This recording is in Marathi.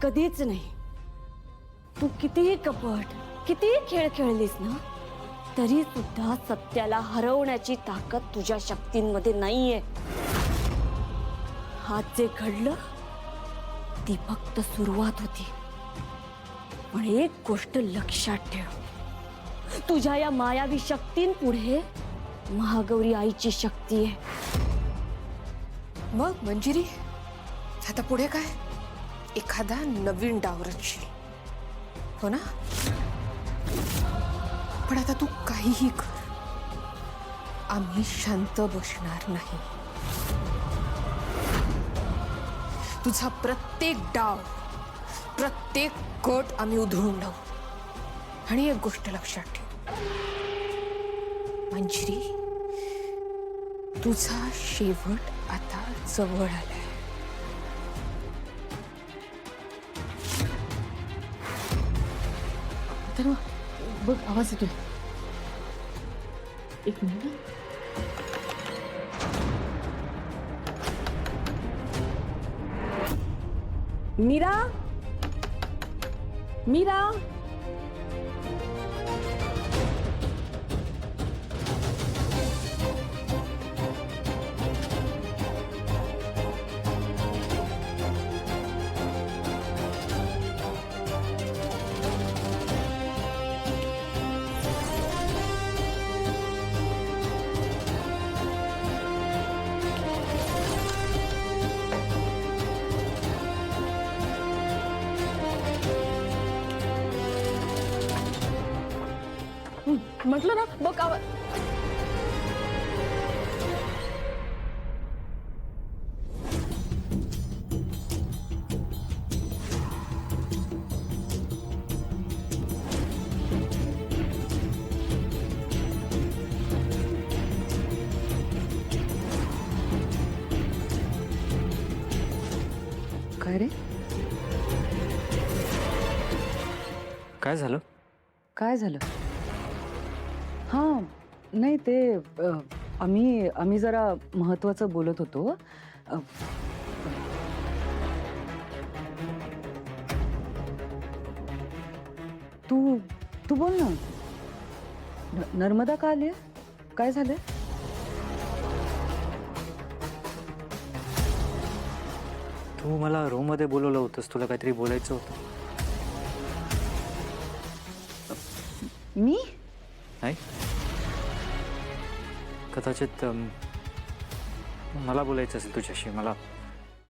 कधीच नाही. तू कितीही कपट, कितीही खेळ खेळलीस ना, तरी सुद्धा सत्याला हरवण्याची ताकद तुझ्या शक्तींमध्ये नाहीये. आज जे घडलं ती फक्त सुरुवात होती. पण एक गोष्ट लक्षात ठेव, तुझ्या या मायावी शक्तींपुढे महागौरी आईची शक्ती आहे. मग मंजिरी, आता पुढे काय? एखादा नवीन डाव रचशील, हो ना? पण आता तू काहीही कर, आम्ही शांत बसणार नाही. तुझा प्रत्येक डाव, प्रत्येक कट आम्ही उधळून लावू. आणि एक गोष्ट लक्षात ठेव मंजिरी, तुझा शेवट आता जवळ आलाय. तर बघ, आवाज येतोय. एक मिनिट. मीरा, मीरा. म्हटलं ना, बघ आवाज. काय रे? काय झालं? काय झालं? हां, नाही ते आम्ही जरा महत्वाचं बोलत होतो. तू तू बोल ना. नर्मदा का आली? काय झालं? तू मला रूम मध्ये बोलवलं होतंस, तुला काहीतरी बोलायचं होतं. मी? नाही, कदाचित मला बोलायचं असेल तुझ्याशी. मला